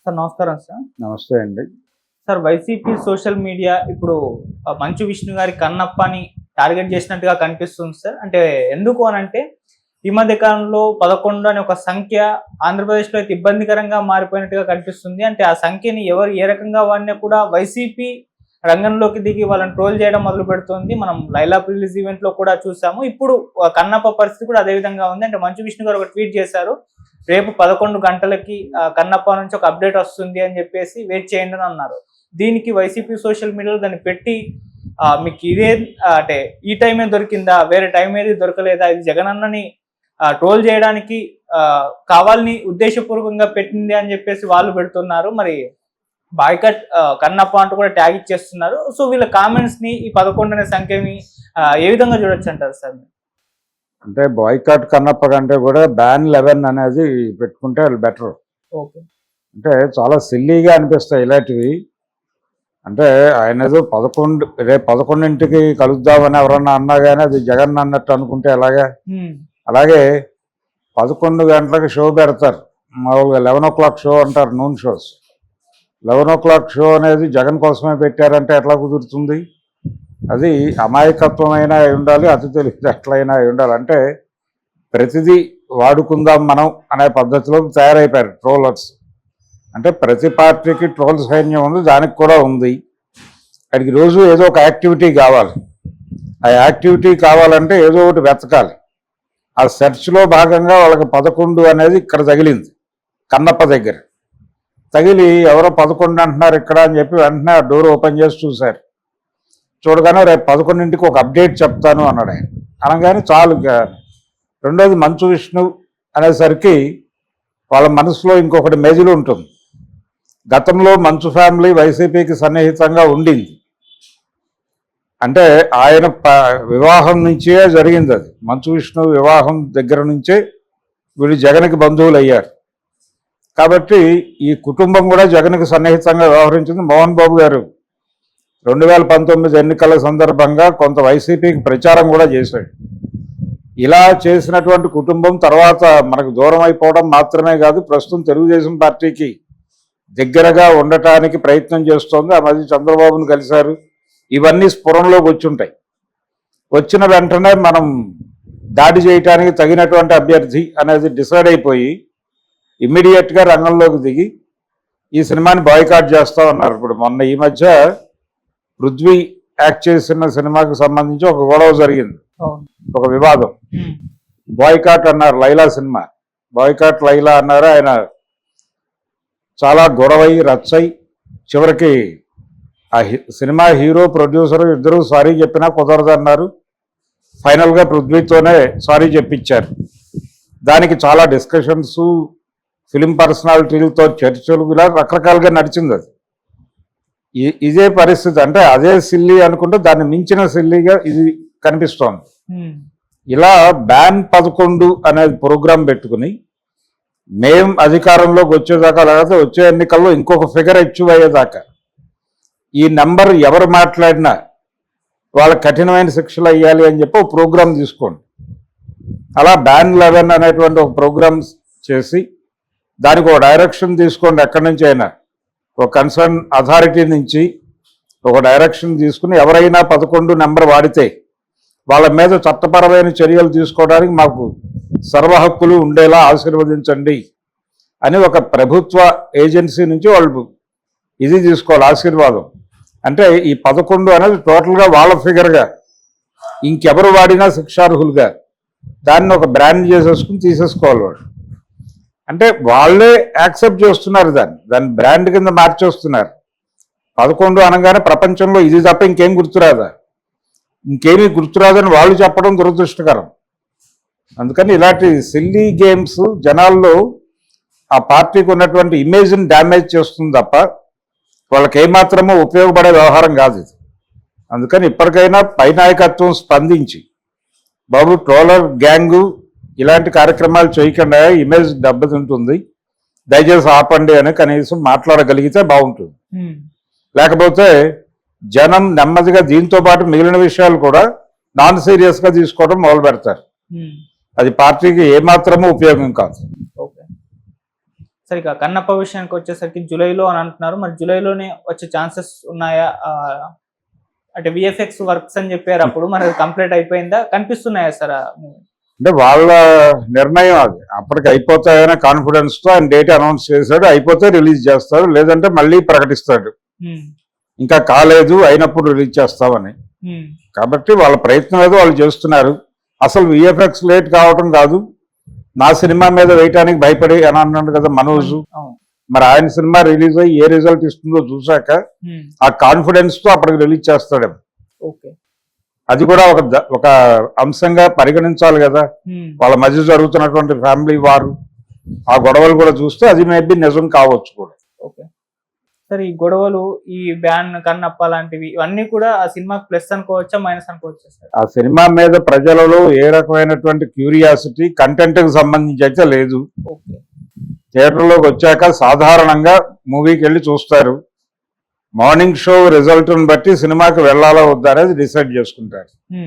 Sir నమస్కారం sir. నమస్తే అండి. సార్ వైసీపీ సోషల్ మీడియా ఇప్పుడు మంచు విష్ణు గారి కన్నప్పని టార్గెట్ చేసినట్టుగా కనిపిస్తుంది సార్. అంటే ఎందుకు అనంటే ఈ మధ్య కాలంలో 11 అనే ఒక సంఖ్య ఆంధ్రప్రదేశ్లో అయితే ఇబ్బందికరంగా మారిపోయినట్టుగా కనిపిస్తుంది. అంటే ఆ సంఖ్యని ఎవరు ఏ రకంగా వాడినా కూడా వైసీపీ రంగంలోకి దిగి వాళ్ళని ట్రోల్ చేయడం మొదలు పెడుతుంది. మనం లైలా రిలీజ్ ఈవెంట్ లో కూడా చూసాము. ఇప్పుడు కన్నప్ప పరిస్థితి కూడా అదే విధంగా ఉంది. అంటే మంచు విష్ణు గారు ఒక ట్వీట్ చేశారు, రేపు 11 గంటలకి కన్నప్ప నుంచి ఒక అప్డేట్ వస్తుంది అని చెప్పేసి వెయిట్ చేయండి అని అన్నారు. దీనికి వైసీపీ సోషల్ మీడియాలో దాన్ని పెట్టి మీకు ఇదే అంటే ఈ టైమే దొరికిందా, వేరే టైం ఏది దొరకలేదా, ఇది జగనన్నని ట్రోల్ చేయడానికి కావాలని ఉద్దేశపూర్వకంగా పెట్టింది అని చెప్పేసి వాళ్ళు పెడుతున్నారు. మరి బాయ్కట్ కన్నప్ప అంటూ కూడా ట్యాగ్ ఇచ్చేస్తున్నారు. సో వీళ్ళ కామెంట్స్ ని ఈ 11 అనే సంఖ్యని ఏ విధంగా చూడొచ్చు అంటారు సార్? అంటే బాయ్కాట్ కన్నప్ప కంటే కూడా బ్యాన్ 11 అనేది పెట్టుకుంటే బెటర్. ఓకే, అంటే చాలా సిల్లీగా అనిపిస్తాయి ఇలాంటివి. అంటే ఆయన ఏదో 11 రేపు 11ంటికి కలుద్దామని ఎవరన్నా అన్నా కానీ అది జగన్ అన్నట్టు అనుకుంటే ఎలాగా? అలాగే 11 గంటలకు షో పెడతారు, మామూలుగా 11 o'clock షో అంటారు, నూన్ షోస్. 11 o'clock షో అనేది జగన్ కోసమే పెట్టారంటే ఎట్లా కుదురుతుంది? అది అమాయకత్వమైనా అయి ఉండాలి, అతి తెలివి ఎట్లయినా అయి ఉండాలి. అంటే ప్రతిదీ వాడుకుందాం మనం అనే పద్ధతిలో తయారైపోయారు ట్రోలర్స్. అంటే ప్రతి పార్టీకి ట్రోల్ సైన్యం ఉంది, దానికి కూడా ఉంది. అక్కడికి రోజు ఏదో ఒక యాక్టివిటీ కావాలి. ఆ యాక్టివిటీ కావాలంటే ఏదో ఒకటి వెతకాలి. ఆ సెర్చ్లో భాగంగా వాళ్ళకి 11 అనేది ఇక్కడ తగిలింది, కన్నప్ప దగ్గర తగిలి ఎవరో 11 అంటున్నారు ఇక్కడ అని చెప్పి వెంటనే ఆ డోర్ ఓపెన్ చేసి చూశారు. చూడగానే రేపు 11ంటికి ఒక అప్డేట్ చెప్తాను అన్నాడు ఆయన. అనగానే చాలు. రెండోది మంచు విష్ణు అనేసరికి వాళ్ళ మనసులో ఇంకొకటి మెజిలు ఉంటుంది. గతంలో మంచు ఫ్యామిలీ వైసీపీకి సన్నిహితంగా ఉండింది. అంటే ఆయన వివాహం నుంచే జరిగింది అది. మంచు విష్ణు వివాహం దగ్గర నుంచే వీళ్ళు జగన్కి బంధువులు అయ్యారు. కాబట్టి ఈ కుటుంబం కూడా జగన్కి సన్నిహితంగా వ్యవహరించింది. మోహన్ బాబు గారు 2019 ఎన్నికల సందర్భంగా కొంత వైసీపీకి ప్రచారం కూడా చేశాడు. ఇలా చేసినటువంటి కుటుంబం తర్వాత మనకు దూరం అయిపోవడం మాత్రమే కాదు, ప్రస్తుతం తెలుగుదేశం పార్టీకి దగ్గరగా ఉండటానికి ప్రయత్నం చేస్తోంది. ఆ మధ్య చంద్రబాబును కలిశారు. ఇవన్నీ స్ఫురణలోకి వచ్చుంటాయి. వచ్చిన వెంటనే మనం దాడి చేయటానికి తగినటువంటి అభ్యర్థి అనేది డిసైడ్ అయిపోయి ఇమ్మీడియట్గా రంగంలోకి దిగి ఈ సినిమాని బాయ్కాట్ చేస్తా ఉన్నారు. ఇప్పుడు మొన్న ఈ మధ్య పృథ్వీ యాక్ట్ చేసిన సినిమాకి సంబంధించి ఒక గొడవ జరిగింది, ఒక వివాదం. బాయ్కాట్ అన్నారు లైలా సినిమా, బాయ్కాట్ లైలా అన్నారు. ఆయన చాలా గొడవై రచ్చై చివరికి ఆ సినిమా హీరో ప్రొడ్యూసర్ ఇద్దరు సారీ చెప్పినా కుదరదన్నారు. ఫైనల్గా పృథ్వీతోనే సారీ చెప్పించారు. దానికి చాలా డిస్కషన్స్, ఫిలిం పర్సనాలిటీలతో చర్చలు, ఇలా రకరకాలుగా నడిచింది. అది ఇదే పరిస్థితి. అంటే అదే సిల్లీ అనుకుంటే దాన్ని మించిన సిల్లీగా ఇది కనిపిస్తోంది. ఇలా బ్యాన్ 11 అనేది ప్రోగ్రాం పెట్టుకుని మేం అధికారంలోకి వచ్చేదాకా, లేకపోతే వచ్చే ఎన్నికల్లో ఇంకొక ఫిగర్ అచీవ్ అయ్యేదాకా ఈ నెంబర్ ఎవరు మాట్లాడినా వాళ్ళకి కఠినమైన శిక్షలు అయ్యాలి అని చెప్పి ఒక ప్రోగ్రాం తీసుకోండి. అలా బ్యాన్ 11 అనేటువంటి ఒక ప్రోగ్రామ్ చేసి దానికి ఒక డైరెక్షన్ తీసుకోండి. ఎక్కడి నుంచి అయినా ఒక కన్సర్న్ అథారిటీ నుంచి ఒక డైరెక్షన్ తీసుకుని ఎవరైనా 11 నెంబర్ వాడితే వాళ్ళ మీద చట్టపరమైన చర్యలు తీసుకోవడానికి మాకు సర్వ హక్కులు ఉండేలా ఆశీర్వదించండి అని ఒక ప్రభుత్వ ఏజెన్సీ నుంచి వాళ్ళు ఇది తీసుకోవాలి, ఆశీర్వాదం. అంటే ఈ 11 అనేది టోటల్గా వాళ్ళ ఫిగర్గా, ఇంకెవరు వాడినా శిక్షార్హులుగా దాన్ని ఒక బ్రాండ్ చేసేసుకుని తీసేసుకోవాలి వాడు. అంటే వాళ్ళే యాక్సెప్ట్ చేస్తున్నారు, దాన్ని బ్రాండ్ కింద మార్చేస్తున్నారు. 11 అనగానే ప్రపంచంలో ఇది తప్ప ఇంకేం గుర్తురాదా, ఇంకేమీ గుర్తురాదని వాళ్ళు చెప్పడం దురదృష్టకరం. అందుకని ఇలాంటి సిల్లీ గేమ్స్ జనాల్లో ఆ పార్టీకి ఉన్నటువంటి ఇమేజ్ని డ్యామేజ్ చేస్తుంది తప్ప వాళ్ళకి ఏమాత్రమో ఉపయోగపడే వ్యవహారం కాదు ఇది. అందుకని ఇప్పటికైనా పై నాయకత్వం స్పందించి బాబు ట్రోలర్ గ్యాంగు ఇలాంటి కార్యక్రమాలు చేయకుండా ఇమేజ్ దెబ్బతింటుంది, దయచేసి ఆపండి అని కనీసం మాట్లాడగలిగితే బాగుంటుంది. లేకపోతే జనం నెమ్మదిగా దీంతో పాటు మిగిలిన విషయాలు కూడా నాన్ సీరియస్గా తీసుకోవడం మొదలు పెడతారు. అది పార్టీకి ఏమాత్రమూ ఉపయోగం కాదు. సరే ఇక కన్నప్ప విషయానికి వచ్చేసరికి జూలైలో అని అంటున్నారు, మరి జూలైలోనే వచ్చే ఛాన్సెస్ ఉన్నాయా? అంటే విఎఫ్ఎక్స్ వర్క్స్ అని చెప్పారు అప్పుడు, మరి కంప్లీట్ అయిపోయిందా, కనిపిస్తున్నాయా సార్ ఆ movie? అంటే వాళ్ళ నిర్ణయం అది. అప్పటికి అయిపోతాయనే కాన్ఫిడెన్స్ తో ఆయన డేట్ అనౌన్స్ చేశాడు. అయిపోతే రిలీజ్ చేస్తాడు, లేదంటే మళ్ళీ ప్రకటిస్తాడు. ఉమ్, ఇంకా కాలేదు, అయినప్పుడు రిలీజ్ చేస్తామని. ఉమ్, కాబట్టి వాళ్ళ ప్రయత్నం ఏదో వాళ్ళు చేస్తున్నారు. అసలు విఎఫ్ఎక్స్ లేట్ కావటం కాదు, నా సినిమా మీద వేయటానికి భయపడి అని అన్నాడు కదా మనోజ్. అవును. మరి ఆయన సినిమా రిలీజ్ అయ్యి ఏ రిజల్ట్ ఇస్తుందో చూసాక ఉమ్, ఆ కాన్ఫిడెన్స్ తో అప్పటికి రిలీజ్ చేస్తాడేమో. ఓకే. అది కూడా ఒక అంశంగా పరిగణించాలి కదా. ఉమ్, వాళ్ళ మధ్య జరుగుతున్నటువంటి ఫ్యామిలీ వారు, ఆ గొడవలు కూడా చూస్తే అది మేబీ నిజం కావచ్చు కూడా. ఓకే. సరే ఈ గొడవలు, ఈ బ్యాన్ కన్నప్ప లాంటివి ఇవన్నీ కూడా ఆ సినిమాకి ప్లస్ అనుకోవచ్చా, మైనస్ అనుకోవచ్చా సార్? ఆ సినిమా మీద ప్రజలలో ఏ రకమైనటువంటి క్యూరియాసిటీ కంటెంట్ కి సంబంధించి అయితే లేదు. ఓకే. థియేటర్లోకి వచ్చాక సాధారణంగా మూవీకి వెళ్ళి చూస్తారు. మార్నింగ్ షో రిజల్ట్ బట్టి సినిమాకి వెళ్ళాలా వద్దా అనేది డిసైడ్ చేసుకుంటారు. ఉమ్,